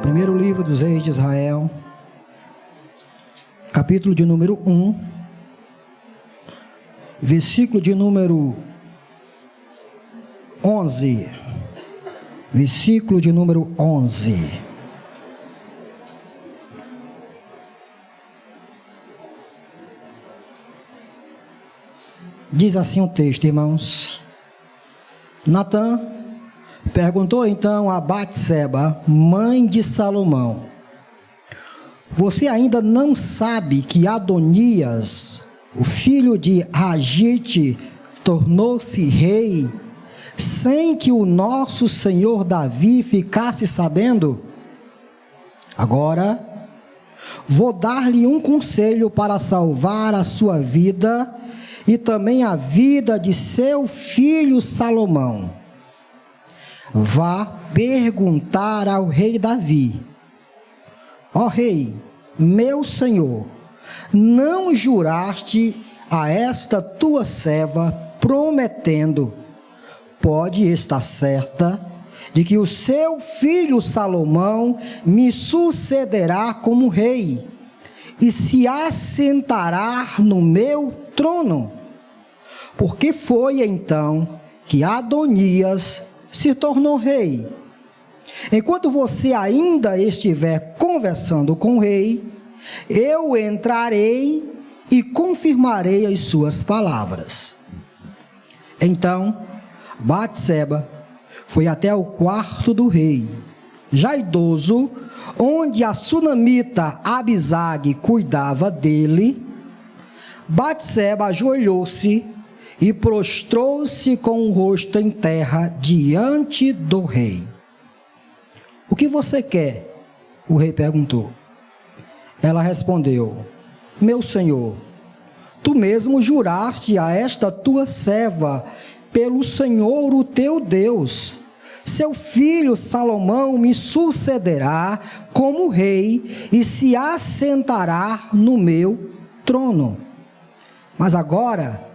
Primeiro livro dos reis de Israel, capítulo de número 1, versículo de número 11. Versículo de número 11. Diz assim o texto, irmãos. Natã perguntou então a Batseba, mãe de Salomão: você ainda não sabe que Adonias, o filho de Agite, tornou-se rei, sem que o nosso senhor Davi ficasse sabendo? Agora, vou dar-lhe um conselho para salvar a sua vida e também a vida de seu filho Salomão. Vá perguntar ao rei Davi: ó rei, meu senhor, não juraste a esta tua serva, prometendo: pode estar certa de que o seu filho Salomão me sucederá como rei e se assentará no meu trono? Porque foi então que Adonias se tornou rei. Enquanto você ainda estiver conversando com o rei, eu entrarei e confirmarei as suas palavras. Então Batseba foi até o quarto do rei, já idoso, onde a sunamita Abisag cuidava dele. Batseba ajoelhou-se e prostrou-se com o rosto em terra diante do rei. O que você quer? O rei perguntou. Ela respondeu: meu senhor, tu mesmo juraste a esta tua serva, pelo Senhor o teu Deus: seu filho Salomão me sucederá como rei e se assentará no meu trono. Mas agora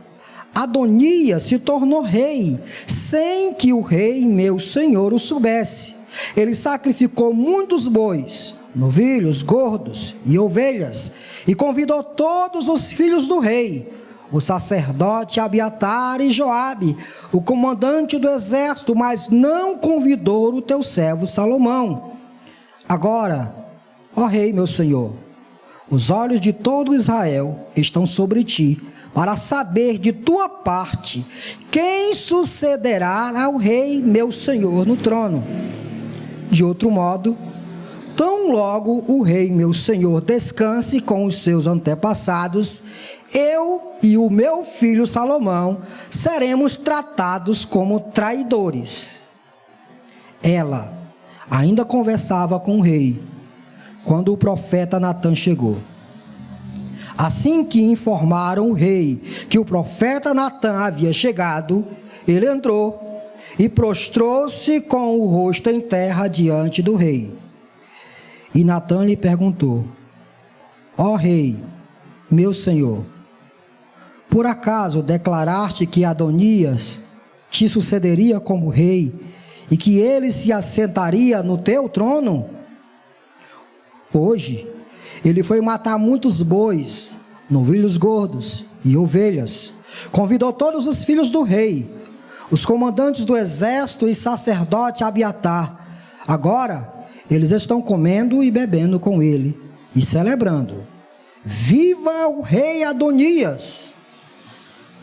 Adonias se tornou rei, sem que o rei meu senhor o soubesse. Ele sacrificou muitos bois, novilhos, gordos e ovelhas, e convidou todos os filhos do rei, o sacerdote Abiatar e Joabe, o comandante do exército, mas não convidou o teu servo Salomão. Agora, ó rei meu senhor, os olhos de todo Israel estão sobre ti, para saber de tua parte quem sucederá ao rei meu senhor no trono. De outro modo, tão logo o rei meu senhor descanse com os seus antepassados, eu e o meu filho Salomão seremos tratados como traidores. Ela ainda conversava com o rei, quando o profeta Natã chegou. Assim que informaram o rei que o profeta Natã havia chegado, ele entrou e prostrou-se com o rosto em terra diante do rei. E Natã lhe perguntou: ó rei, meu senhor, por acaso declaraste que Adonias te sucederia como rei e que ele se assentaria no teu trono? Hoje ele foi matar muitos bois, novilhos gordos e ovelhas. Convidou todos os filhos do rei, os comandantes do exército e sacerdote Abiatar. Agora eles estão comendo e bebendo com ele e celebrando: viva o rei Adonias!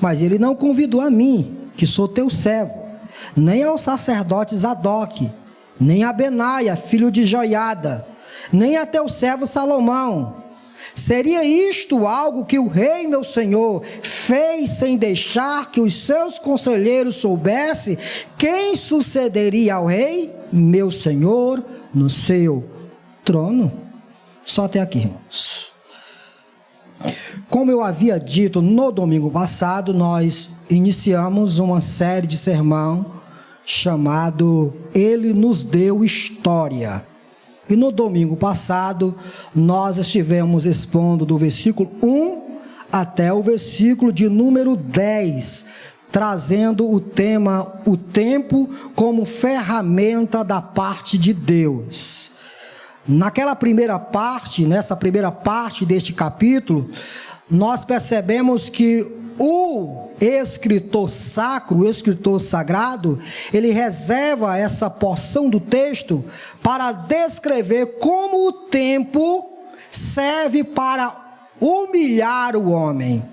Mas ele não convidou a mim, que sou teu servo, nem ao sacerdote Zadok, nem a Benaia, filho de Joiada, nem a teu servo Salomão. Seria isto algo que o rei meu senhor fez sem deixar que os seus conselheiros soubessem quem sucederia ao rei meu senhor no seu trono? Só até aqui, irmãos. Como eu havia dito no domingo passado, nós iniciamos uma série de sermão chamado Ele nos deu história. E no domingo passado, nós estivemos expondo do versículo 1 até o versículo de número 10, trazendo o tema, o tempo como ferramenta da parte de Deus. Nessa primeira parte deste capítulo, nós percebemos que o escritor sacro, o escritor sagrado, ele reserva essa porção do texto para descrever como o tempo serve para humilhar o homem.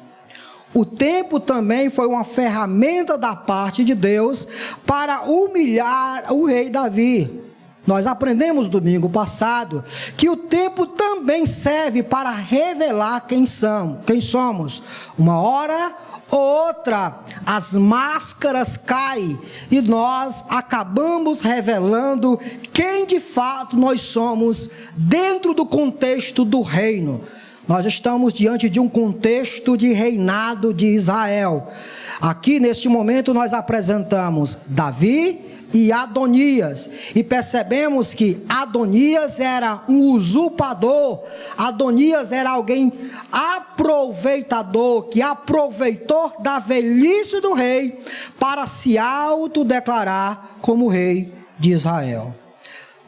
O tempo também foi uma ferramenta da parte de Deus para humilhar o rei Davi. Nós aprendemos domingo passado que o tempo também serve para revelar quem somos. Uma hora ou outra, as máscaras caem e nós acabamos revelando quem de fato nós somos dentro do contexto do reino. Nós estamos diante de um contexto de reinado de Israel. Aqui neste momento nós apresentamos Davi e Adonias, e percebemos que Adonias era um usurpador, Adonias era alguém aproveitador, que aproveitou da velhice do rei para se autodeclarar como rei de Israel.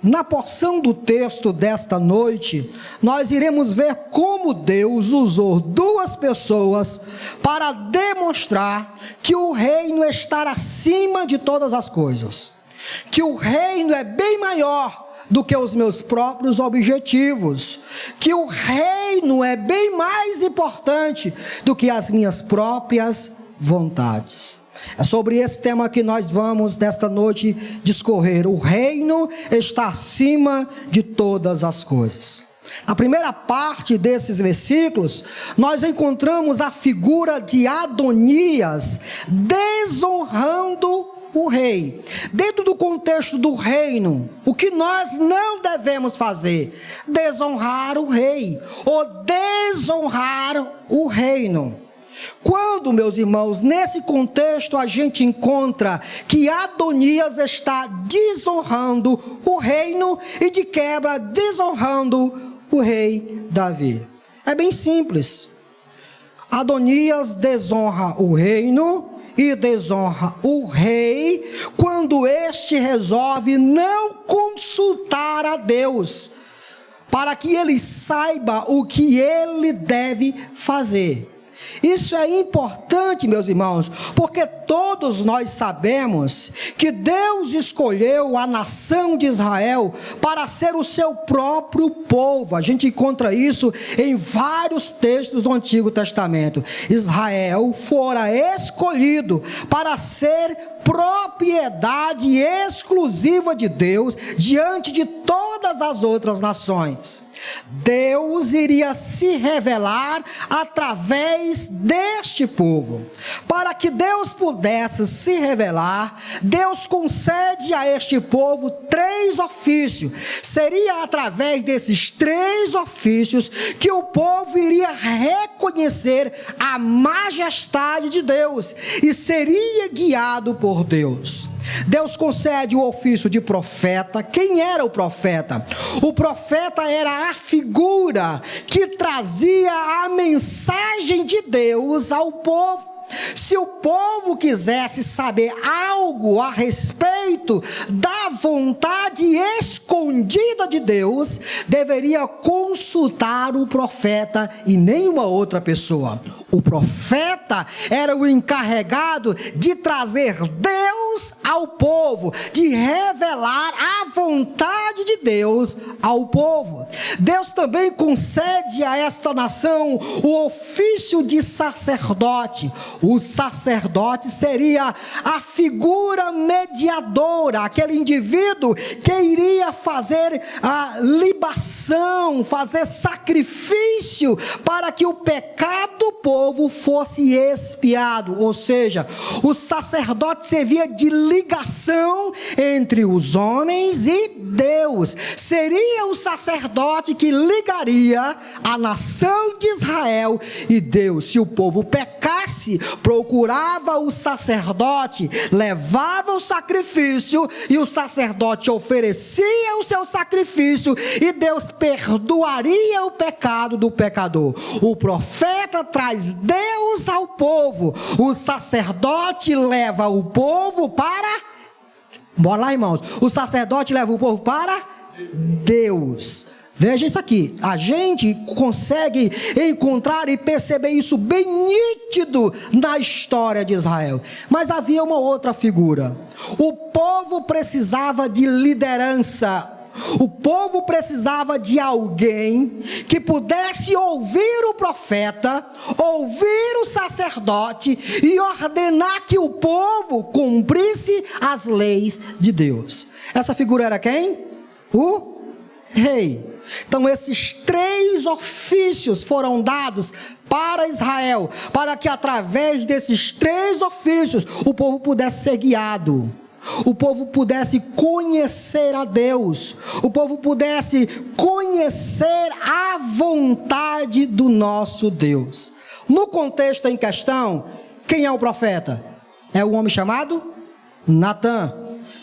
Na porção do texto desta noite, nós iremos ver como Deus usou duas pessoas para demonstrar que o reino está acima de todas as coisas, que o reino é bem maior do que os meus próprios objetivos, que o reino é bem mais importante do que as minhas próprias vontades. É sobre esse tema que nós vamos nesta noite discorrer. O reino está acima de todas as coisas. Na primeira parte desses versículos, nós encontramos a figura de Adonias desonrando o rei. Dentro do contexto do reino, o que nós não devemos fazer? Desonrar o rei ou desonrar o reino. Quando, meus irmãos, nesse contexto a gente encontra que Adonias está desonrando o reino e de quebra desonrando o rei Davi. É bem simples. Adonias desonra o reino e desonra o rei quando este resolve não consultar a Deus para que ele saiba o que ele deve fazer. Isso é importante, meus irmãos, porque todos nós sabemos que Deus escolheu a nação de Israel para ser o seu próprio povo. A gente encontra isso em vários textos do Antigo Testamento. Israel fora escolhido para ser propriedade exclusiva de Deus diante de todas as outras nações. Deus iria se revelar através deste povo. Para que Deus pudesse se revelar, Deus concede a este povo 3 ofícios. Seria através desses 3 ofícios que o povo iria reconhecer a majestade de Deus e seria guiado por Deus. Deus concede o ofício de profeta. Quem era o profeta? O profeta era a figura que trazia a mensagem de Deus ao povo. Se o povo quisesse saber algo a respeito da vontade escondida de Deus, deveria consultar o profeta e nenhuma outra pessoa. O profeta era o encarregado de trazer Deus ao povo, de revelar a vontade de Deus ao povo. Deus também concede a esta nação o ofício de sacerdote. O sacerdote seria a figura mediadora, aquele indivíduo que iria fazer a libação, fazer sacrifício para que o pecado do povo fosse expiado. Ou seja, o sacerdote servia de ligação entre os homens e Deus. Seria o sacerdote que ligaria a nação de Israel e Deus. Se o povo pecasse, procurava o sacerdote, levava o sacrifício e o sacerdote oferecia o seu sacrifício e Deus perdoaria o pecado do pecador. O profeta traz Deus ao povo, o sacerdote leva o povo para... Bora lá, irmãos. O sacerdote leva o povo para Deus. Veja isso aqui, a gente consegue encontrar e perceber isso bem nítido na história de Israel. Mas havia uma outra figura. O povo precisava de liderança. O povo precisava de alguém que pudesse ouvir o profeta, ouvir o sacerdote e ordenar que o povo cumprisse as leis de Deus. Essa figura era quem? O rei. Então esses 3 ofícios foram dados para Israel, para que através desses 3 ofícios o povo pudesse ser guiado, o povo pudesse conhecer a Deus, o povo pudesse conhecer a vontade do nosso Deus. No contexto em questão, quem é o profeta? É o homem chamado Natã.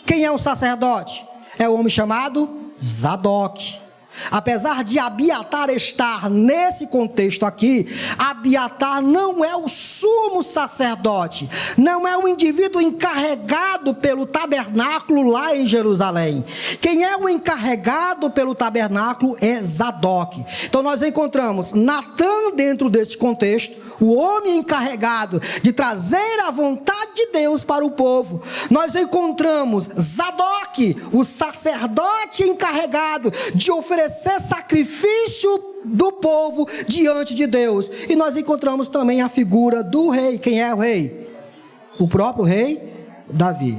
Quem é o sacerdote? É o homem chamado Zadok. Apesar de Abiatar estar nesse contexto aqui, Abiatar não é o sumo sacerdote, não é o indivíduo encarregado pelo tabernáculo lá em Jerusalém. Quem é o encarregado pelo tabernáculo é Zadok. Então nós encontramos Natã dentro desse contexto, o homem encarregado de trazer a vontade de Deus para o povo. Nós encontramos Zadok, o sacerdote encarregado de oferecer sacrifício do povo diante de Deus. E nós encontramos também a figura do rei. Quem é o rei? O próprio rei Davi.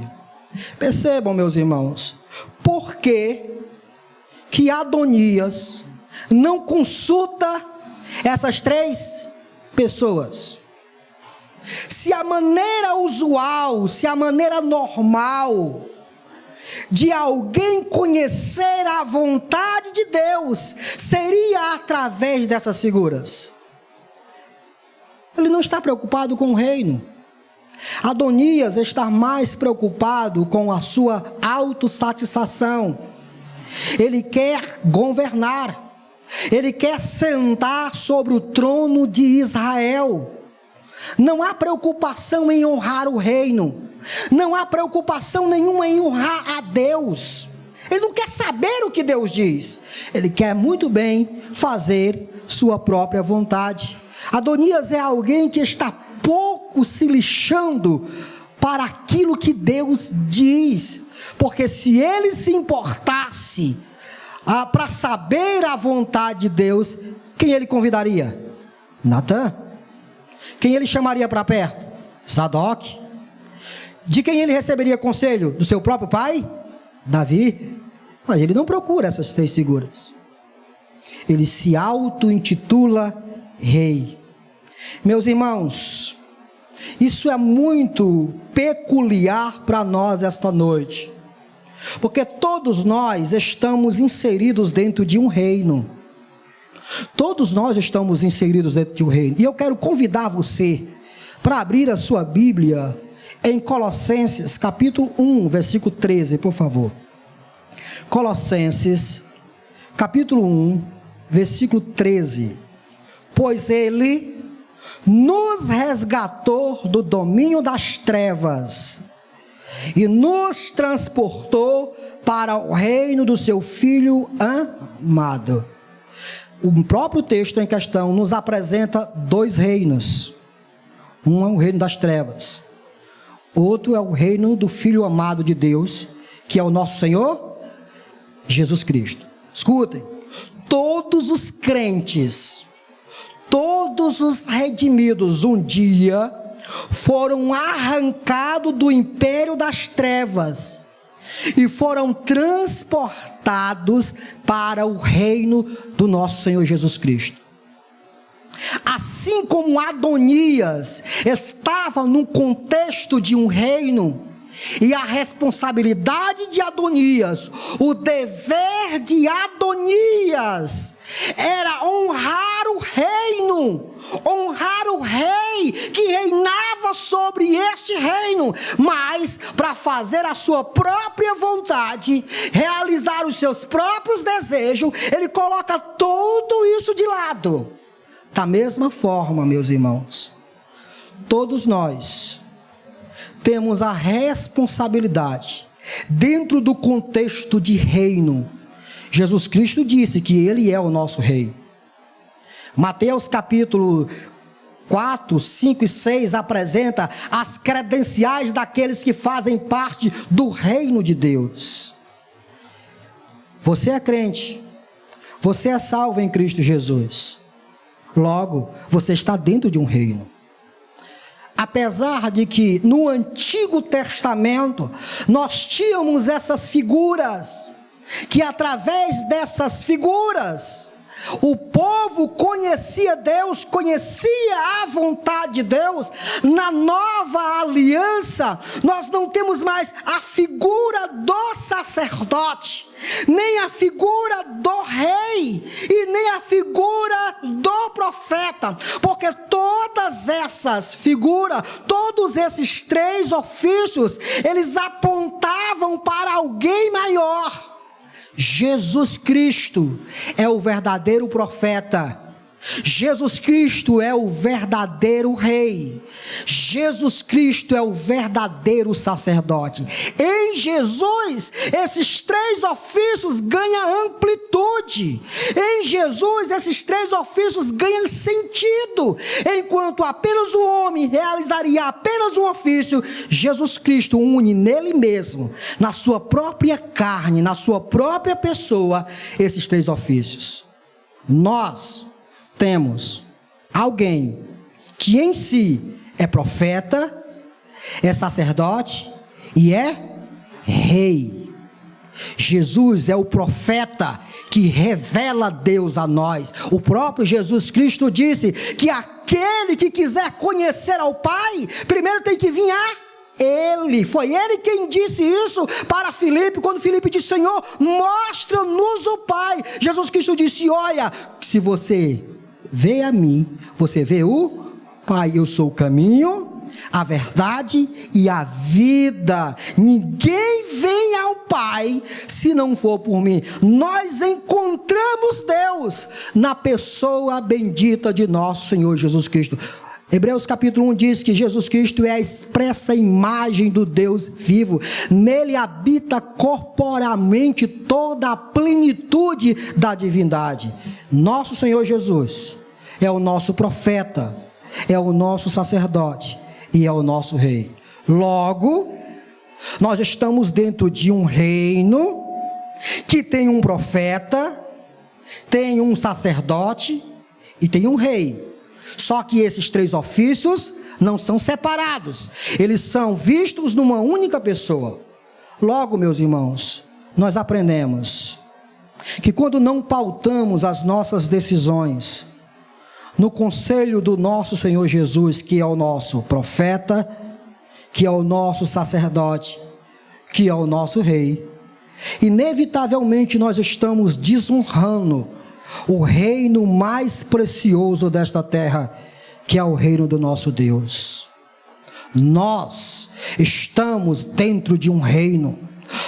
Percebam, meus irmãos, por que Adonias não consulta essas 3 pessoas? Se a maneira usual, se a maneira normal de alguém conhecer a vontade de Deus seria através dessas figuras, ele não está preocupado com o reino. Adonias está mais preocupado com a sua autossatisfação. Ele quer governar, ele quer sentar sobre o trono de Israel. Não há preocupação em honrar o reino, não há preocupação nenhuma em honrar a Deus. Ele não quer saber o que Deus diz, ele quer muito bem fazer sua própria vontade. Adonias é alguém que está pouco se lixando para aquilo que Deus diz, porque se ele se importasse para saber a vontade de Deus, quem ele convidaria? Natã. Quem ele chamaria para perto? Zadok. De quem ele receberia conselho? Do seu próprio pai? Davi. Mas ele não procura essas 3 figuras. Ele se auto-intitula rei. Meus irmãos, isso é muito peculiar para nós esta noite, porque todos nós estamos inseridos dentro de um reino. Todos nós estamos inseridos dentro de um reino. E eu quero convidar você para abrir a sua Bíblia em Colossenses capítulo 1, versículo 13, por favor. Colossenses capítulo 1, versículo 13. Pois ele nos resgatou do domínio das trevas e nos transportou para o reino do seu Filho amado. O próprio texto em questão nos apresenta 2 reinos. Um é o reino das trevas, outro é o reino do Filho amado de Deus, que é o nosso Senhor Jesus Cristo. Escutem, todos os crentes, todos os redimidos um dia foram arrancados do império das trevas e foram transportados para o reino do nosso Senhor Jesus Cristo. Assim como Adonias estava no contexto de um reino, e a responsabilidade de Adonias, o dever de Adonias, era honrar o reino, honrar o rei que reinava sobre este reino, mas para fazer a sua própria vontade, realizar os seus próprios desejos, ele coloca tudo isso de lado. Da mesma forma, meus irmãos, todos nós temos a responsabilidade, dentro do contexto de reino, Jesus Cristo disse que Ele é o nosso Rei. Mateus capítulo 4, 5 e 6 apresenta as credenciais daqueles que fazem parte do reino de Deus. Você é crente, você é salvo em Cristo Jesus. Logo, você está dentro de um reino. Apesar de que no Antigo Testamento nós tínhamos essas figuras, que através dessas figuras o povo conhecia Deus, conhecia a vontade de Deus. Na nova aliança, nós não temos mais a figura do sacerdote, nem a figura do rei, e nem a figura do profeta, porque todas essas figuras, todos esses três ofícios, eles apontavam para alguém maior. Jesus Cristo é o verdadeiro profeta. Jesus Cristo é o verdadeiro rei. Jesus Cristo é o verdadeiro sacerdote. Em Jesus, esses três ofícios ganham amplitude. Em Jesus, esses três ofícios ganham sentido. Enquanto apenas o homem realizaria apenas um ofício, Jesus Cristo une nele mesmo, na sua própria carne, na sua própria pessoa, esses três ofícios. Nós temos alguém que em si é profeta, é sacerdote e é rei. Jesus é o profeta que revela Deus a nós. O próprio Jesus Cristo disse que aquele que quiser conhecer ao Pai, primeiro tem que vir a Ele. Foi Ele quem disse isso para Filipe, quando Filipe disse: Senhor, mostra-nos o Pai. Jesus Cristo disse: olha, se você vê a mim, você vê o Pai. Eu sou o caminho, a verdade e a vida. Ninguém vem ao Pai se não for por mim. Nós encontramos Deus na pessoa bendita de nosso Senhor Jesus Cristo. Hebreus capítulo 1 diz que Jesus Cristo é a expressa imagem do Deus vivo. Nele habita corporalmente toda a plenitude da divindade. Nosso Senhor Jesus é o nosso profeta, é o nosso sacerdote e é o nosso rei. Logo, nós estamos dentro de um reino que tem um profeta, tem um sacerdote e tem um rei. Só que esses três ofícios não são separados, eles são vistos numa única pessoa. Logo, meus irmãos, nós aprendemos que quando não pautamos as nossas decisões no conselho do nosso Senhor Jesus, que é o nosso profeta, que é o nosso sacerdote, que é o nosso rei, inevitavelmente nós estamos desonrando o reino mais precioso desta terra, que é o reino do nosso Deus. Nós estamos dentro de um reino.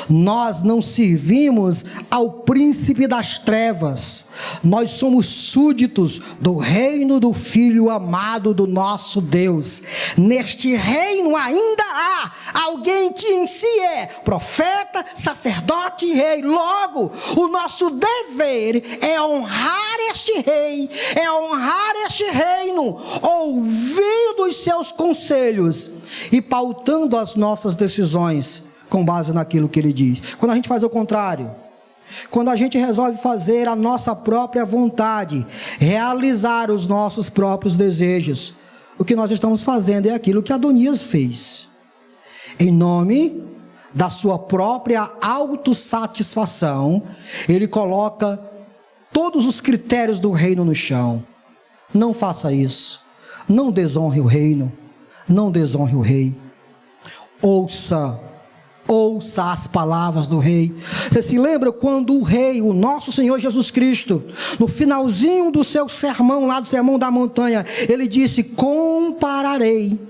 Nós não servimos ao príncipe das trevas. Nós somos súditos do reino do Filho amado do nosso Deus. Neste reino ainda há alguém que em si é profeta, sacerdote e rei. Logo, o nosso dever é honrar este rei, é honrar este reino, ouvindo os seus conselhos e pautando as nossas decisões com base naquilo que ele diz. Quando a gente faz o contrário, quando a gente resolve fazer a nossa própria vontade, realizar os nossos próprios desejos, o que nós estamos fazendo é aquilo que Adonias fez. Em nome da sua própria autossatisfação, ele coloca todos os critérios do reino no chão. Não faça isso. Não desonre o reino. Não desonre o rei. Ouça as palavras do rei. Você se lembra quando o rei, o nosso Senhor Jesus Cristo, no finalzinho do seu sermão, lá do Sermão da Montanha, ele disse: compararei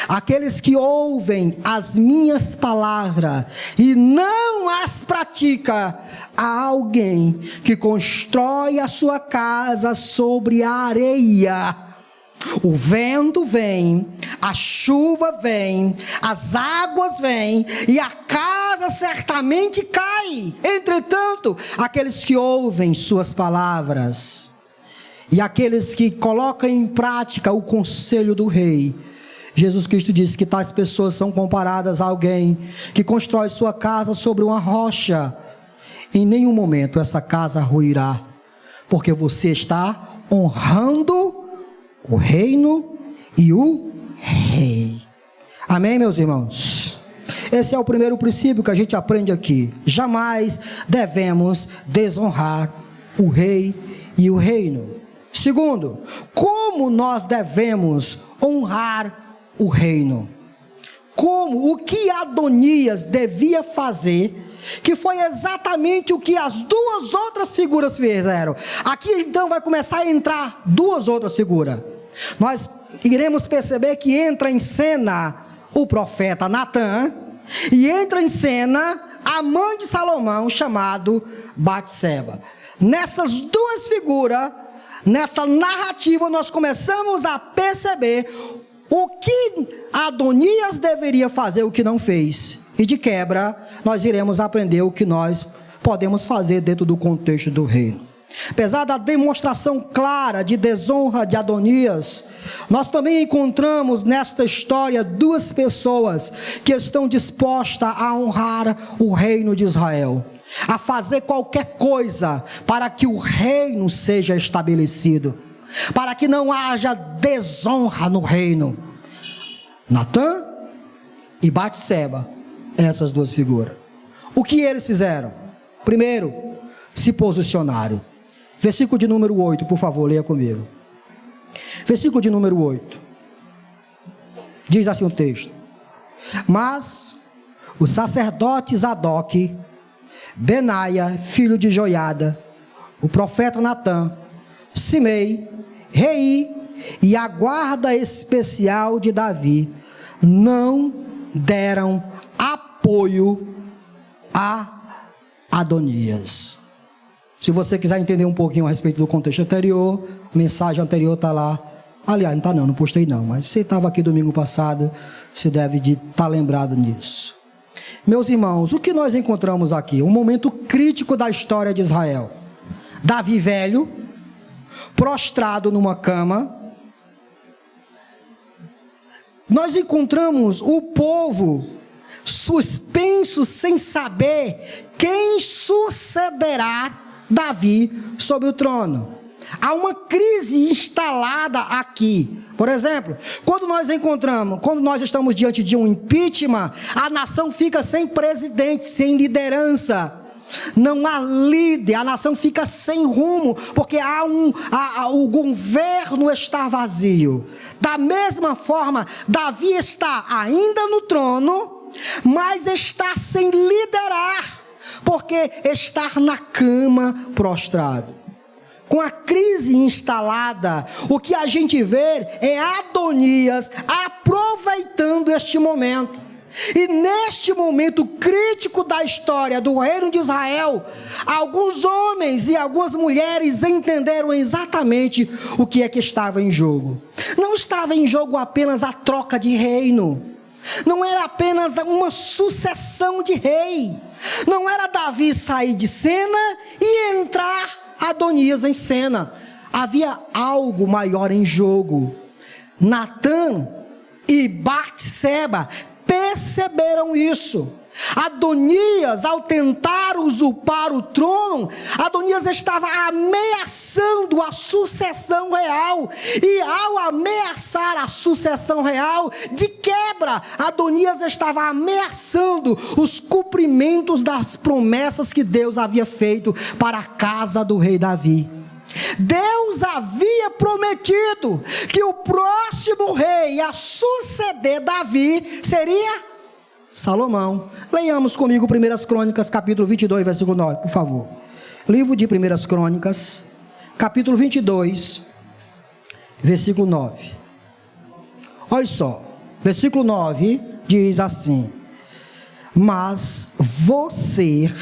aqueles que ouvem as minhas palavras e não as pratica a alguém que constrói a sua casa sobre a areia. O vento vem, a chuva vem, as águas vêm e a casa certamente cai. Entretanto, aqueles que ouvem suas palavras e aqueles que colocam em prática o conselho do rei, Jesus Cristo disse que tais pessoas são comparadas a alguém que constrói sua casa sobre uma rocha. Em nenhum momento essa casa ruirá, porque você está honrando o reino e o rei. Amém, meus irmãos? Esse é o primeiro princípio que a gente aprende aqui. Jamais devemos desonrar o rei e o reino. Segundo, como nós devemos honrar o reino? Como? O que Adonias devia fazer, que foi exatamente o que as duas outras figuras fizeram. Aqui então vai começar a entrar duas outras figuras. Nós iremos perceber que entra em cena o profeta Natã e entra em cena a mãe de Salomão, chamado Batseba. Nessas duas figuras, nessa narrativa, nós começamos a perceber o que Adonias deveria fazer, o que não fez. E de quebra, nós iremos aprender o que nós podemos fazer dentro do contexto do reino. Apesar da demonstração clara de desonra de Adonias, nós também encontramos nesta história duas pessoas que estão dispostas a honrar o reino de Israel, a fazer qualquer coisa para que o reino seja estabelecido, para que não haja desonra no reino. Natã e Batseba, essas duas figuras. O que eles fizeram? Primeiro, se posicionaram. Versículo de número 8, por favor, leia comigo. Versículo de número 8. Diz assim o texto: Mas o sacerdote Zadok, Benaia, filho de Joiada, o profeta Natã, Simei, Rei e a guarda especial de Davi não deram apoio a Adonias. Se você quiser entender um pouquinho a respeito do contexto anterior, a mensagem anterior está lá. Aliás, não está não postei não, mas você estava aqui domingo passado, você deve estar lembrado nisso. Meus irmãos, o que nós encontramos aqui? Um momento crítico da história de Israel. Davi velho, prostrado numa cama. Nós encontramos o povo suspenso sem saber quem sucederá Davi sobre o trono. Há uma crise instalada aqui. Por exemplo, quando nós estamos diante de um impeachment, a nação fica sem presidente, sem liderança. Não há líder, a nação fica sem rumo, porque o governo está vazio. Da mesma forma, Davi está ainda no trono, mas está sem liderar, porque está na cama prostrado. Com a crise instalada, o que a gente vê é Adonias aproveitando este momento. E neste momento crítico da história do reino de Israel, alguns homens e algumas mulheres entenderam exatamente o que é que estava em jogo. Não estava em jogo apenas a troca de reino, não era apenas uma sucessão de rei, não era Davi sair de cena e entrar Adonias em cena. Havia algo maior em jogo. Natã e Batseba perceberam isso. Adonias, ao tentar usurpar o trono, Adonias estava ameaçando a sucessão real. E ao ameaçar a sucessão real, de quebra, Adonias estava ameaçando os cumprimentos das promessas que Deus havia feito para a casa do rei Davi. Deus havia prometido que o próximo rei a suceder Davi seria Salomão. Leiamos comigo 1 Crônicas, capítulo 22, versículo 9, por favor. Livro de 1 Crônicas, capítulo 22, versículo 9. Olha só, versículo 9 diz assim: Mas você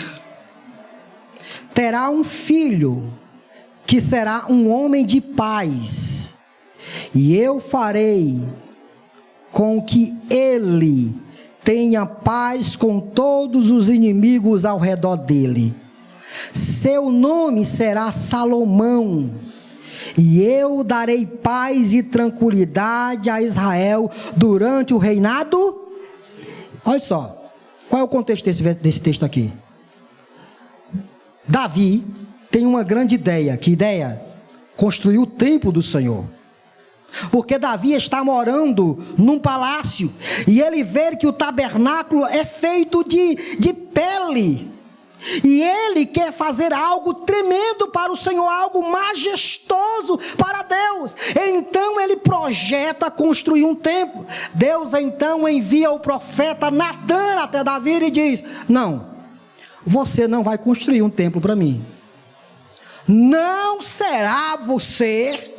terá um filho, que será um homem de paz, e eu farei com que ele tenha paz com todos os inimigos ao redor dele. Seu nome será Salomão, e eu darei paz e tranquilidade a Israel durante o reinado. Olha só, qual é o contexto desse texto aqui? Davi tem uma grande ideia. Que ideia? Construir o templo do Senhor. Porque Davi está morando num palácio, e ele vê que o tabernáculo é feito de pele, e ele quer fazer algo tremendo para o Senhor, algo majestoso para Deus. Então ele projeta construir um templo. Deus então envia o profeta Natã até Davi e diz: não, você não vai construir um templo para mim. Não será você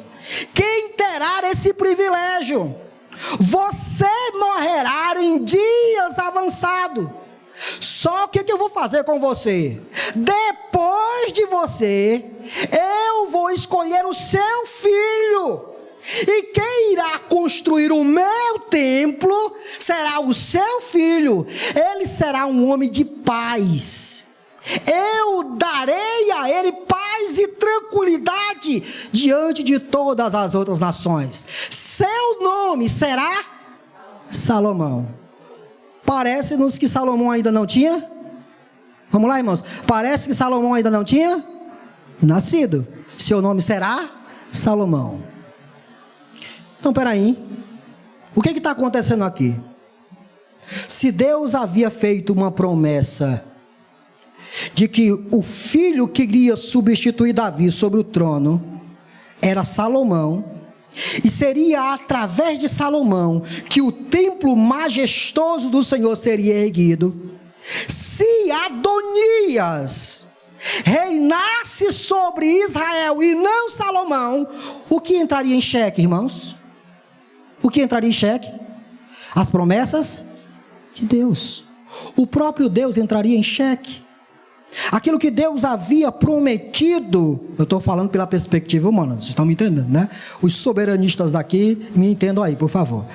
quem terá esse privilégio. Você morrerá em dias avançados. Só que o que eu vou fazer com você? Depois de você, eu vou escolher o seu filho, e quem irá construir o meu templo será o seu filho. Ele será um homem de paz. Eu darei a ele paz e tranquilidade diante de todas as outras nações. Seu nome será Salomão. Parece-nos que Salomão ainda não tinha. Vamos lá, irmãos. Parece que Salomão ainda não tinha nascido. Seu nome será Salomão. Então, peraí. O que está acontecendo aqui? Se Deus havia feito uma promessa de que o filho que iria substituir Davi sobre o trono era Salomão, e seria através de Salomão que o templo majestoso do Senhor seria erguido. Se Adonias reinasse sobre Israel e não Salomão, o que entraria em xeque, irmãos? O que entraria em xeque? As promessas de Deus. O próprio Deus entraria em xeque. Aquilo que Deus havia prometido. Eu estou falando pela perspectiva humana, vocês estão me entendendo, né? Os soberanistas aqui, me entendam aí, por favor.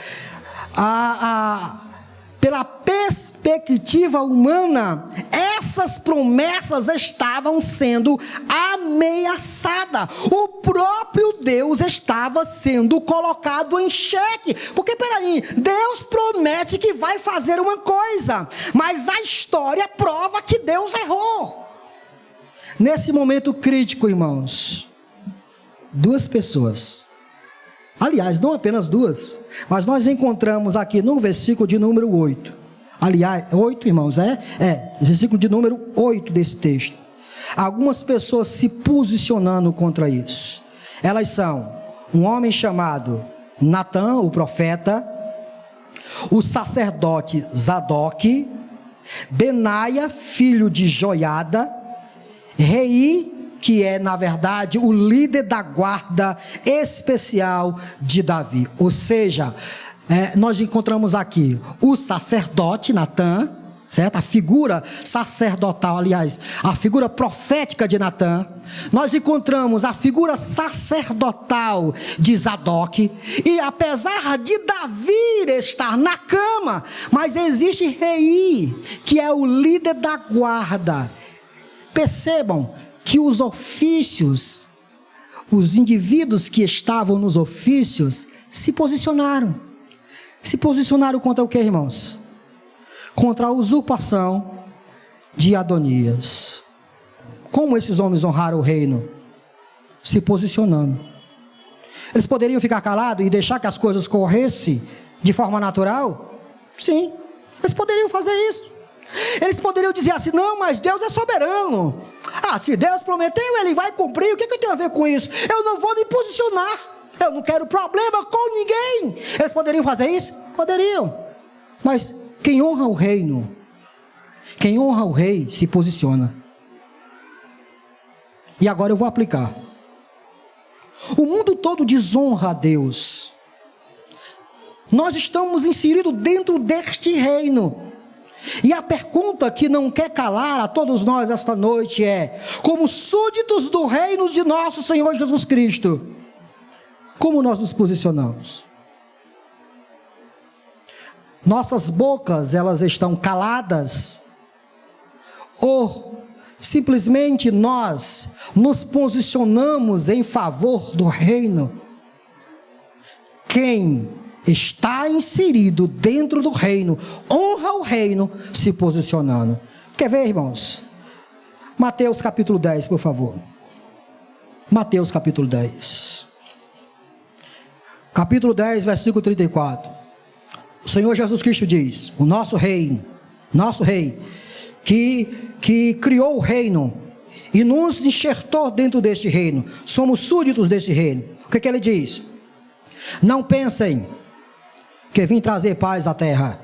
Pela perspectiva humana, essas promessas estavam sendo ameaçadas. O próprio Deus estava sendo colocado em xeque. Porque, peraí, Deus promete que vai fazer uma coisa, mas a história prova que Deus errou. Nesse momento crítico, irmãos, duas pessoas, aliás, não apenas duas, mas nós encontramos aqui no versículo de número 8. Aliás, 8, irmãos, versículo de número 8 desse texto. Algumas pessoas se posicionando contra isso. Elas são um homem chamado Natã, o profeta, o sacerdote Zadok, Benaia, filho de Joiada, Rei, que é, na verdade, o líder da guarda especial de Davi. Ou seja, nós encontramos aqui o sacerdote Natã, certo? A figura sacerdotal, aliás, a figura profética de Natã. Nós encontramos a figura sacerdotal de Zadok. E apesar de Davi estar na cama, mas existe Rei, que é o líder da guarda. Percebam que os ofícios, os indivíduos que estavam nos ofícios, se posicionaram. Se posicionaram contra o que, irmãos? Contra a usurpação de Adonias. Como esses homens honraram o reino? Se posicionando. Eles poderiam ficar calados e deixar que as coisas corressem de forma natural? Sim, eles poderiam fazer isso. Eles poderiam dizer assim: não, mas Deus é soberano. Se Deus prometeu, Ele vai cumprir. O que eu tenho a ver com isso? Eu não vou me posicionar. Eu não quero problema com ninguém. Eles poderiam fazer isso? Poderiam. Mas quem honra o reino, quem honra o rei, se posiciona. E agora eu vou aplicar. O mundo todo desonra a Deus. Nós estamos inseridos dentro deste reino. E a pergunta que não quer calar a todos nós esta noite é: como súditos do reino de nosso Senhor Jesus Cristo, Como nós nos posicionamos? Nossas bocas, elas estão caladas? Ou simplesmente nós nos posicionamos em favor do reino? Quem está inserido dentro do reino, honra o reino se posicionando. Quer ver, irmãos? Mateus capítulo 10, por favor. Mateus capítulo 10. Capítulo 10, versículo 34. O Senhor Jesus Cristo diz: o nosso rei, que criou o reino e nos enxertou dentro deste reino, somos súditos deste reino. O que ele diz? Não pensem que vim trazer paz à terra.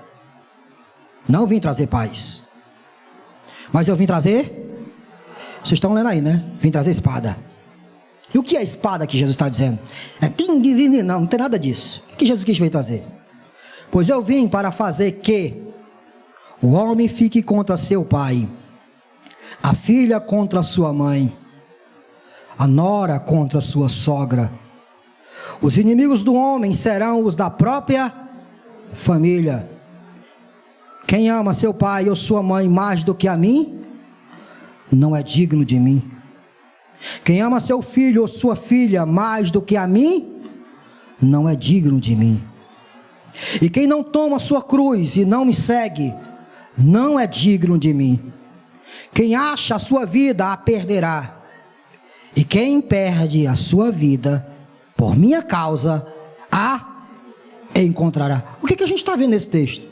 Não vim trazer paz, mas eu vim trazer, vocês estão lendo aí, né? Vim trazer espada. E o que é espada que Jesus está dizendo? Não tem nada disso. O que Jesus Cristo veio trazer? Pois eu vim para fazer que o homem fique contra seu pai, a filha contra sua mãe, a nora contra sua sogra. Os inimigos do homem serão os da própria família. Quem ama seu pai ou sua mãe mais do que a mim, não é digno de mim. Quem ama seu filho ou sua filha mais do que a mim, não é digno de mim. E quem não toma sua cruz e não me segue, não é digno de mim. Quem acha a sua vida, a perderá. E quem perde a sua vida, por minha causa, a encontrará. O que a gente está vendo nesse texto?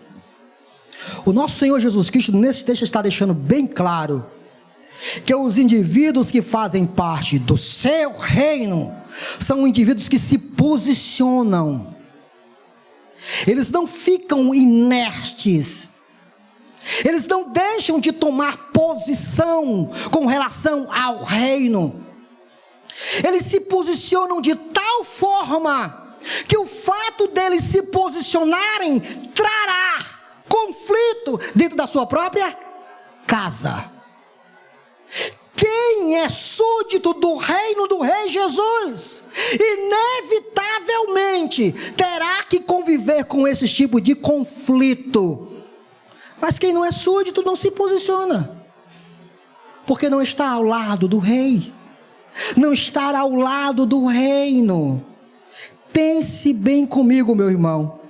O nosso Senhor Jesus Cristo, nesse texto, está deixando bem claro que os indivíduos que fazem parte do seu reino são indivíduos que se posicionam. Eles não ficam inertes. Eles não deixam de tomar posição com relação ao reino. Eles se posicionam de tal forma que o fato deles se posicionarem trará conflito dentro da sua própria casa. Quem é súdito do reino do Rei Jesus, inevitavelmente terá que conviver com esse tipo de conflito. Mas quem não é súdito não se posiciona, porque não está ao lado do rei, não está ao lado do reino. Pense bem comigo, meu irmão.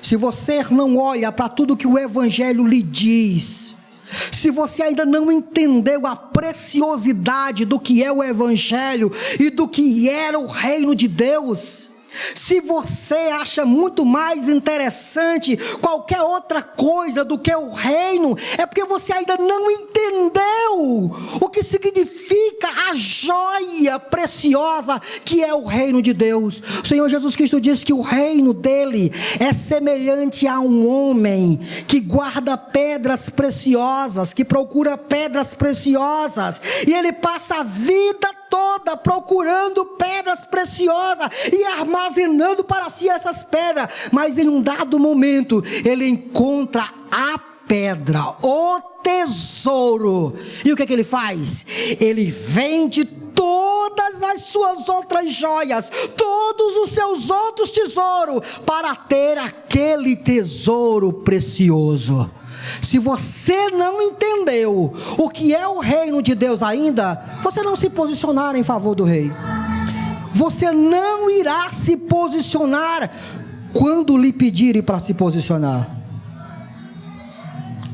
Se você não olha para tudo que o Evangelho lhe diz, se você ainda não entendeu a preciosidade do que é o Evangelho e do que era o reino de Deus, se você acha muito mais interessante qualquer outra coisa do que o reino, é porque você ainda não entendeu o que significa a joia preciosa que é o reino de Deus. O Senhor Jesus Cristo diz que o reino dele é semelhante a um homem que guarda pedras preciosas, que procura pedras preciosas, e ele passa a vida toda procurando pedras preciosas e armazenando para si essas pedras, mas em um dado momento ele encontra a pedra, o tesouro, e o que ele faz? Ele vende todas as suas outras joias, todos os seus outros tesouros, para ter aquele tesouro precioso. Se você não entendeu o que é o reino de Deus ainda, você não se posicionar em favor do rei. Você não irá se posicionar quando lhe pedirem para se posicionar.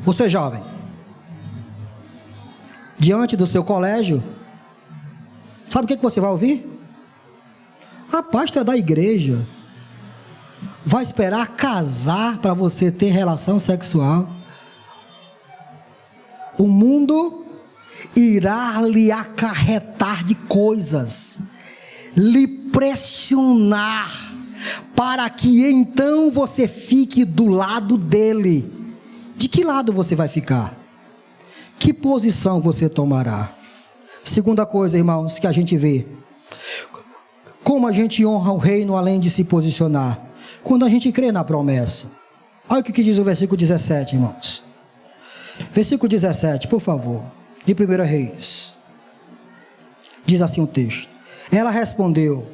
Você jovem, diante do seu colégio, sabe o que você vai ouvir? A pastor é da igreja, vai esperar casar para você ter relação sexual. O mundo irá lhe acarretar de coisas, lhe pressionar, para que então você fique do lado dele. De que lado você vai ficar? Que posição você tomará? Segunda coisa, irmãos, que a gente vê: como a gente honra o reino além de se posicionar? Quando a gente crê na promessa. Olha o que diz o versículo 17, irmãos. Versículo 17, por favor, de 1 Reis. Diz assim o texto: ela respondeu: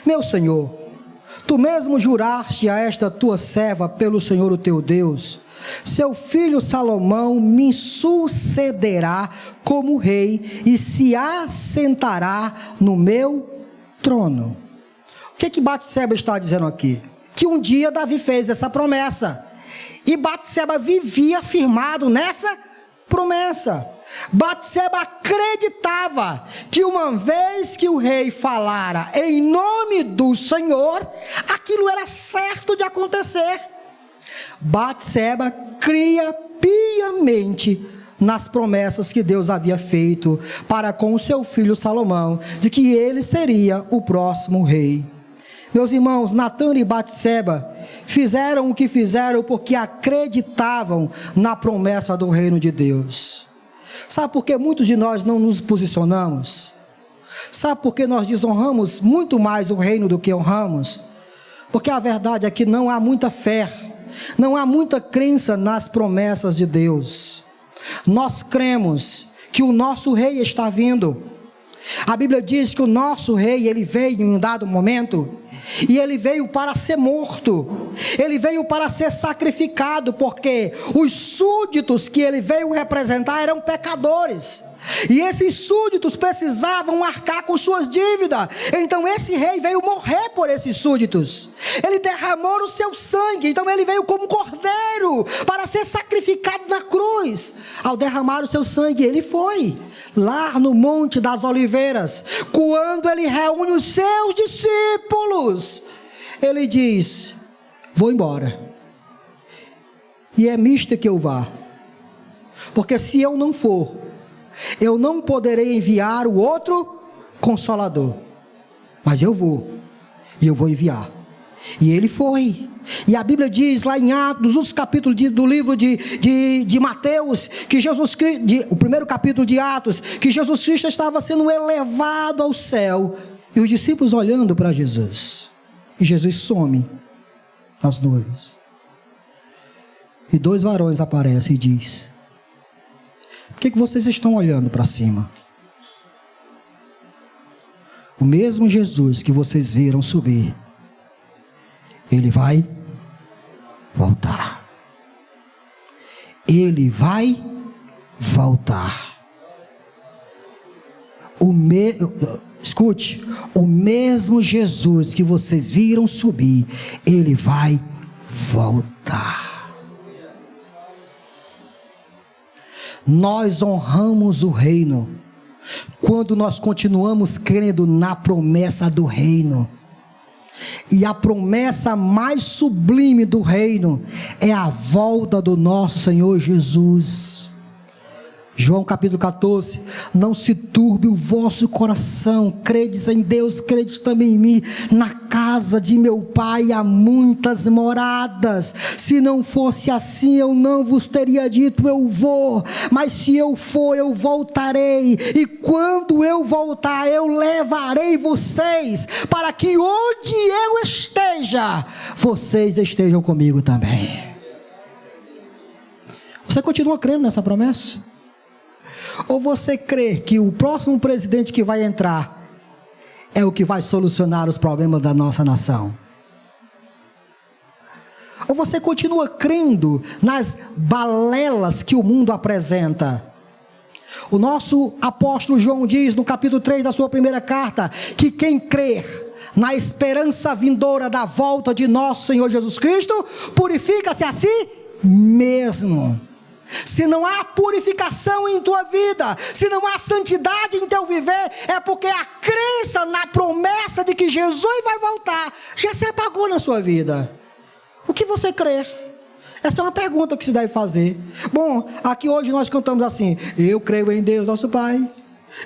Meu Senhor, tu mesmo juraste a esta tua serva pelo Senhor o teu Deus, seu filho Salomão me sucederá como rei e se assentará no meu trono. O que Batseba está dizendo aqui? Que um dia Davi fez essa promessa, e Batseba vivia firmado nessa promessa. Batseba acreditava que uma vez que o rei falara em nome do Senhor, aquilo era certo de acontecer. Batseba cria piamente nas promessas que Deus havia feito para com o seu filho Salomão, de que ele seria o próximo rei. Meus irmãos, Natã e Batseba fizeram o que fizeram porque acreditavam na promessa do reino de Deus. Sabe por que muitos de nós não nos posicionamos? Sabe por que nós desonramos muito mais o reino do que honramos? Porque a verdade é que não há muita fé, não há muita crença nas promessas de Deus. Nós cremos que o nosso rei está vindo. A Bíblia diz que o nosso rei, ele veio em um dado momento, e ele veio para ser morto, ele veio para ser sacrificado, porque os súditos que ele veio representar eram pecadores, e esses súditos precisavam arcar com suas dívidas. Então esse rei veio morrer por esses súditos, ele derramou o seu sangue, então ele veio como cordeiro para ser sacrificado na cruz. Ao derramar o seu sangue, ele foi lá no Monte das Oliveiras. Quando ele reúne os seus discípulos, ele diz: vou embora, e é misto que eu vá, porque se eu não for, eu não poderei enviar o outro Consolador, mas eu vou, e eu vou enviar. E ele foi. E a Bíblia diz lá em Atos, nos capítulos do livro de Mateus, que Jesus Cristo, o primeiro capítulo de Atos, que Jesus Cristo estava sendo elevado ao céu, e os discípulos olhando para Jesus, e Jesus some nas nuvens, e dois varões aparecem e diz: por que vocês estão olhando para cima? O mesmo Jesus que vocês viram subir, ele vai voltar. Ele vai voltar. Escute, o mesmo Jesus que vocês viram subir, ele vai voltar. Nós honramos o reino quando nós continuamos crendo na promessa do reino. E a promessa mais sublime do reino é a volta do nosso Senhor Jesus. João capítulo 14: não se turbe o vosso coração, credes em Deus, credes também em mim. Na casa de meu pai há muitas moradas, se não fosse assim eu não vos teria dito eu vou, mas se eu for eu voltarei, e quando eu voltar eu levarei vocês, para que onde eu esteja, vocês estejam comigo também. Você continua crendo nessa promessa? Ou você crê que o próximo presidente que vai entrar é o que vai solucionar os problemas da nossa nação? Ou você continua crendo nas balelas que o mundo apresenta? O nosso apóstolo João diz no capítulo 3 da sua primeira carta, que quem crer na esperança vindoura da volta de nosso Senhor Jesus Cristo, purifica-se a si mesmo. Se não há purificação em tua vida, se não há santidade em teu viver, é porque a crença na promessa de que Jesus vai voltar já se apagou na sua vida. O que você crê? Essa é uma pergunta que se deve fazer. Bom, aqui hoje nós cantamos assim: eu creio em Deus nosso Pai,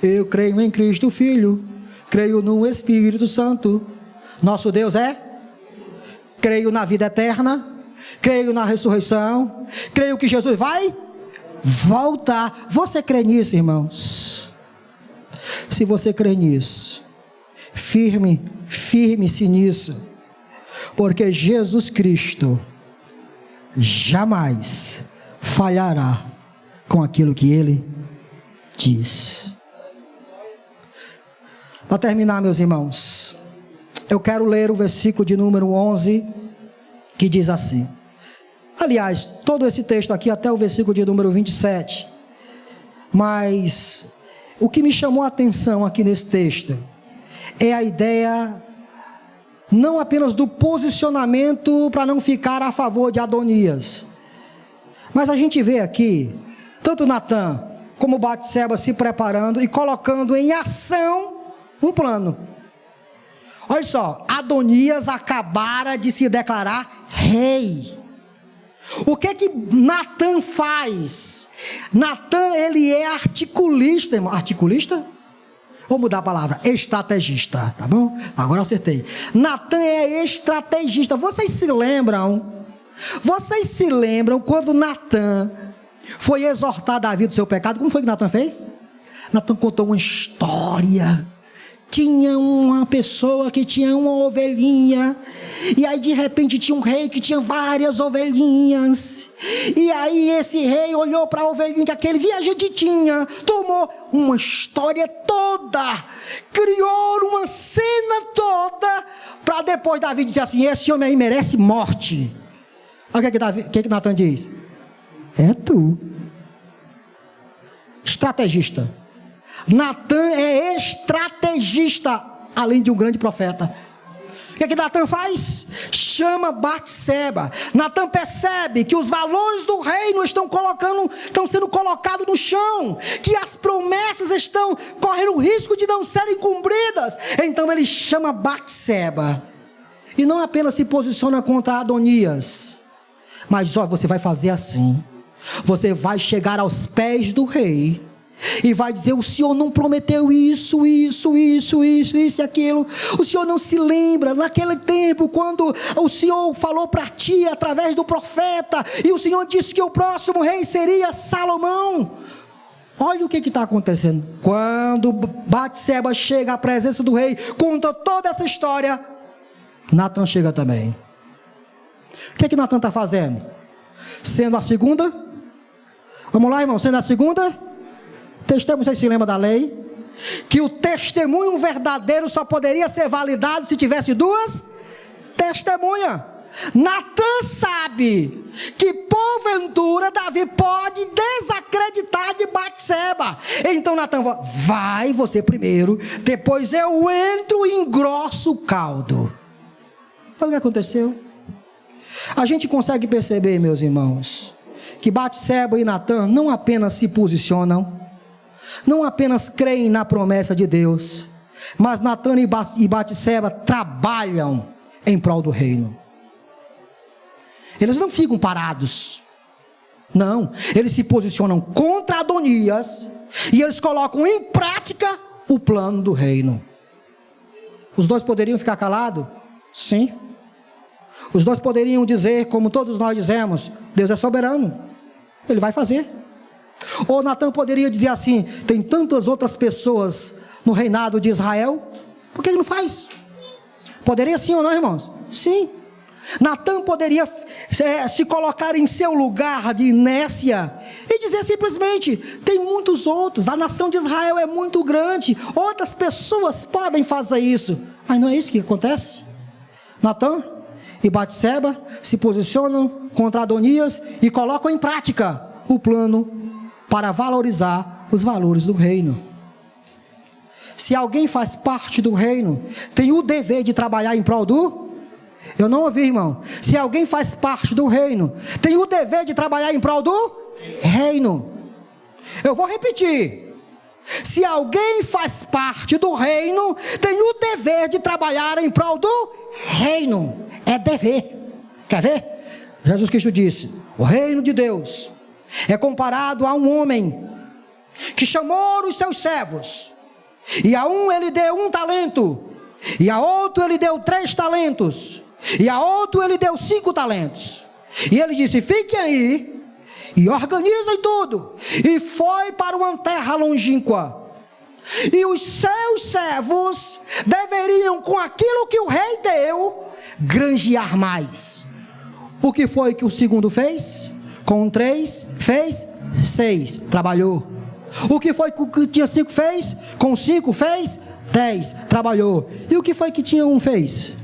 eu creio em Cristo Filho, creio no Espírito Santo, nosso Deus é, creio na vida eterna, creio na ressurreição, creio que Jesus vai voltar. Você crê nisso, irmãos? Se você crê nisso, firme-se nisso, porque Jesus Cristo jamais falhará com aquilo que Ele diz. Para terminar, meus irmãos, eu quero ler o versículo de número 11, que diz assim. Aliás, todo esse texto aqui até o versículo de número 27. Mas o que me chamou a atenção aqui nesse texto é a ideia não apenas do posicionamento para não ficar a favor de Adonias, mas a gente vê aqui tanto Natã como Batseba se preparando e colocando em ação um plano. Olha só, Adonias acabara de se declarar rei. O que que Natã faz? Natã, ele é articulista, irmão. Articulista? Vou mudar a palavra, estrategista, tá bom? Agora eu acertei. Natã é estrategista. Vocês se lembram quando Natã foi exortar Davi do seu pecado? Como foi que Natã fez? Natã contou uma história. Tinha uma pessoa que tinha uma ovelhinha, e aí de repente tinha um rei que tinha várias ovelhinhas, e aí esse rei olhou para a ovelhinha que aquele viajante tinha, tomou uma história toda, criou uma cena toda, para depois Davi dizer assim: esse homem aí merece morte. Olha o que Natã diz: é tu. Estrategista. Natã é estrategista, além de um grande profeta. O que Natã faz? Chama Batseba. Natã percebe que os valores do reino estão sendo colocados no chão, que as promessas estão correndo o risco de não serem cumpridas. Então ele chama Batseba, e não apenas se posiciona contra Adonias, mas diz: olha, você vai fazer assim, você vai chegar aos pés do rei e vai dizer: o Senhor não prometeu isso e aquilo. O Senhor não se lembra naquele tempo quando o Senhor falou para ti através do profeta, e o Senhor disse que o próximo rei seria Salomão. Olha o que está acontecendo. Quando Batseba chega à presença do rei, conta toda essa história, Natã chega também. O que Natã está fazendo? Sendo a segunda, vamos lá, irmão, sendo a segunda testemunha. Vocês se lembram da lei? Que o testemunho verdadeiro só poderia ser validado se tivesse duas testemunhas. Natã sabe que porventura Davi pode desacreditar de Batseba. Então Natã vai você primeiro, depois eu entro e engrosso o caldo. Olha o que aconteceu. A gente consegue perceber, meus irmãos, que Batseba e Natã não apenas se posicionam, não apenas creem na promessa de Deus, mas Natã e Batseba trabalham em prol do reino. Eles não ficam parados, não, eles se posicionam contra Adonias, e eles colocam em prática o plano do reino. Os dois poderiam ficar calados? Sim. Os dois poderiam dizer, como todos nós dizemos: Deus é soberano, Ele vai fazer. Ou Natã poderia dizer assim: tem tantas outras pessoas no reinado de Israel, por que ele não faz? Poderia sim ou não, irmãos? Sim. Natã poderia se colocar em seu lugar de inércia e dizer simplesmente: tem muitos outros, a nação de Israel é muito grande, outras pessoas podem fazer isso. Mas não é isso que acontece. Natã e Batseba se posicionam contra Adonias e colocam em prática o plano para valorizar os valores do reino. Se alguém faz parte do reino, tem o dever de trabalhar em prol do... Eu não ouvi, irmão. Se alguém faz parte do reino, tem o dever de trabalhar em prol do reino. Eu vou repetir. Se alguém faz parte do reino, tem o dever de trabalhar em prol do reino. É dever. Quer ver? Jesus Cristo disse: o reino de Deus é comparado a um homem que chamou os seus servos, e a um ele deu 1 talento, e a outro ele deu 3 talentos, e a outro ele deu 5 talentos. E ele disse: fiquem aí e organizem tudo. E foi para uma terra longínqua. E os seus servos deveriam, com aquilo que o rei deu, granjear mais. O que foi que o segundo fez? Com 3 fez 6, trabalhou. O que foi que tinha 5 fez? Com 5 fez 10, trabalhou. E o que foi que tinha um fez?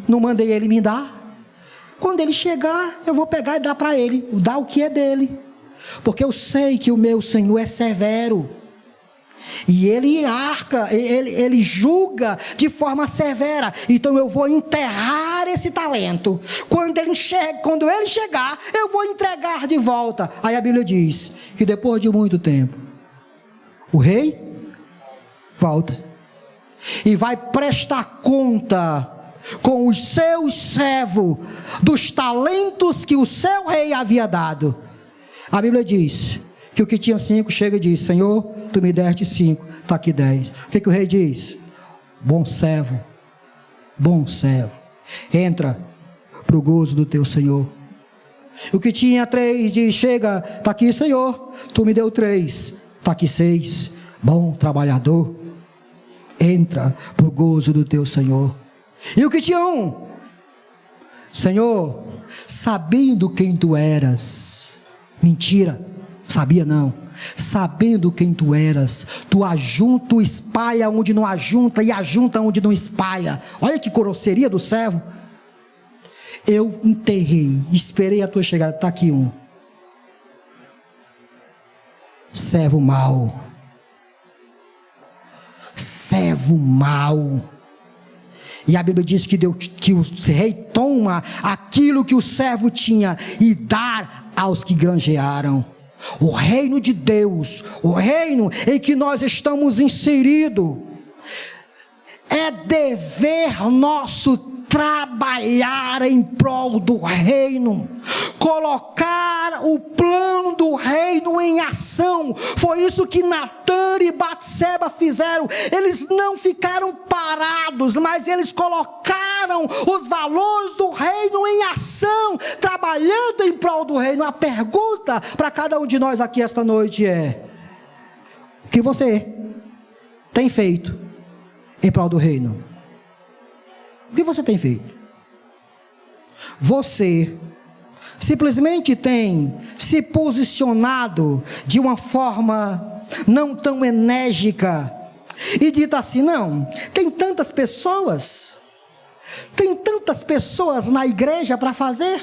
Não mandei ele me dar. Quando ele chegar, eu vou pegar e dar para ele, dar o que é dele. Porque eu sei que o meu Senhor é severo. E ele arca, ele julga de forma severa. Então eu vou enterrar esse talento. Quando ele chegar, eu vou entregar de volta. Aí a Bíblia diz que depois de muito tempo, o rei volta e vai prestar conta com os seus servos dos talentos que o seu rei havia dado. A Bíblia diz que o que tinha 5 chega e diz: Senhor, tu me deste 5, está aqui 10. O que o rei diz? Bom servo, entra para o gozo do teu Senhor. O que tinha 3 diz: chega, está aqui, Senhor, tu me deu 3, está aqui 6. Bom trabalhador, entra para o gozo do teu Senhor. E o que tinha 1? Senhor, sabendo quem tu eras. Mentira, sabia não. Sabendo quem tu eras, tu ajunta, tu espalha onde não ajunta, e ajunta onde não espalha. Olha que grosseria do servo. Eu enterrei, esperei a tua chegada. Está aqui 1. Servo mau. Servo mau. E a Bíblia diz que o rei toma aquilo que o servo tinha e dá aos que granjearam. O reino de Deus, o reino em que nós estamos inseridos, é dever nosso trabalhar em prol do reino, colocar o plano do reino em ação. Foi isso que Natã e Batseba fizeram. Eles não ficaram parados, mas eles colocaram os valores do reino em ação, trabalhando em prol do reino. A pergunta para cada um de nós aqui esta noite é: o que você tem feito em prol do reino? O que você tem feito? Você simplesmente tem se posicionado de uma forma não tão enérgica e dito assim: não, tem tantas pessoas na igreja para fazer,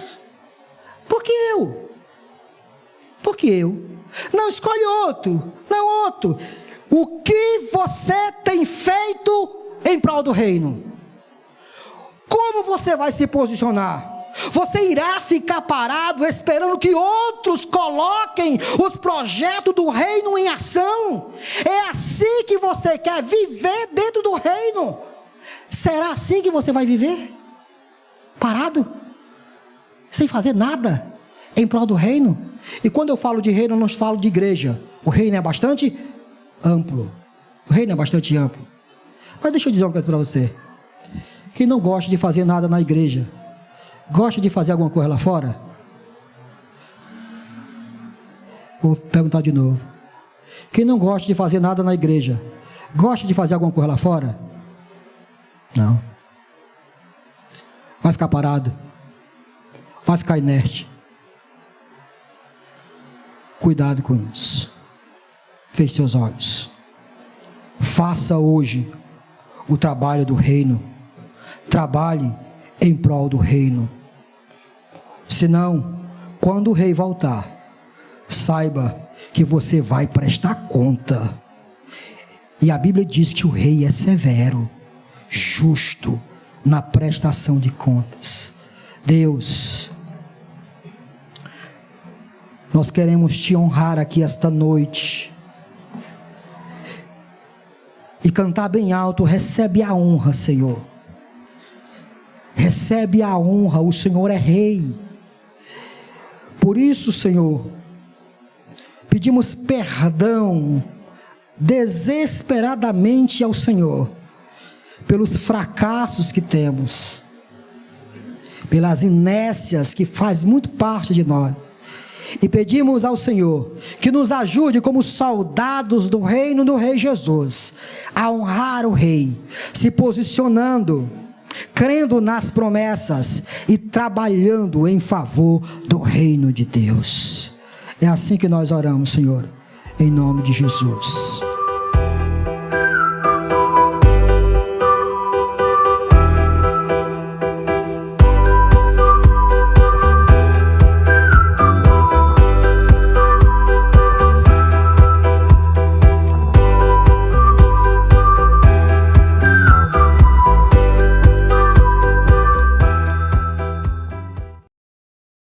por que eu? Não, escolhe outro. O que você tem feito em prol do reino? Como você vai se posicionar? Você irá ficar parado esperando que outros coloquem os projetos do reino em ação? É assim que você quer viver dentro do reino? Será assim que você vai viver? Parado? Sem fazer nada em prol do reino? E quando eu falo de reino, eu não falo de igreja. O reino é bastante amplo. Mas deixa eu dizer uma coisa para você. Quem não gosta de fazer nada na igreja, gosta de fazer alguma coisa lá fora? Vou perguntar de novo. Quem não gosta de fazer nada na igreja, gosta de fazer alguma coisa lá fora? Não. Vai ficar parado. Vai ficar inerte. Cuidado com isso. Feche seus olhos. Faça hoje o trabalho do reino. Trabalhe em prol do reino. Senão, quando o rei voltar, saiba que você vai prestar conta. E a Bíblia diz que o rei é severo, justo na prestação de contas. Deus, nós queremos te honrar aqui esta noite e cantar bem alto: recebe a honra, Senhor. Recebe a honra, o Senhor é rei. Por isso, Senhor, pedimos perdão desesperadamente ao Senhor pelos fracassos que temos, pelas inércias que faz muito parte de nós. E pedimos ao Senhor que nos ajude como soldados do reino do Rei Jesus a honrar o Rei, se posicionando, crendo nas promessas e trabalhando em favor do reino de Deus. É assim que nós oramos, Senhor, em nome de Jesus.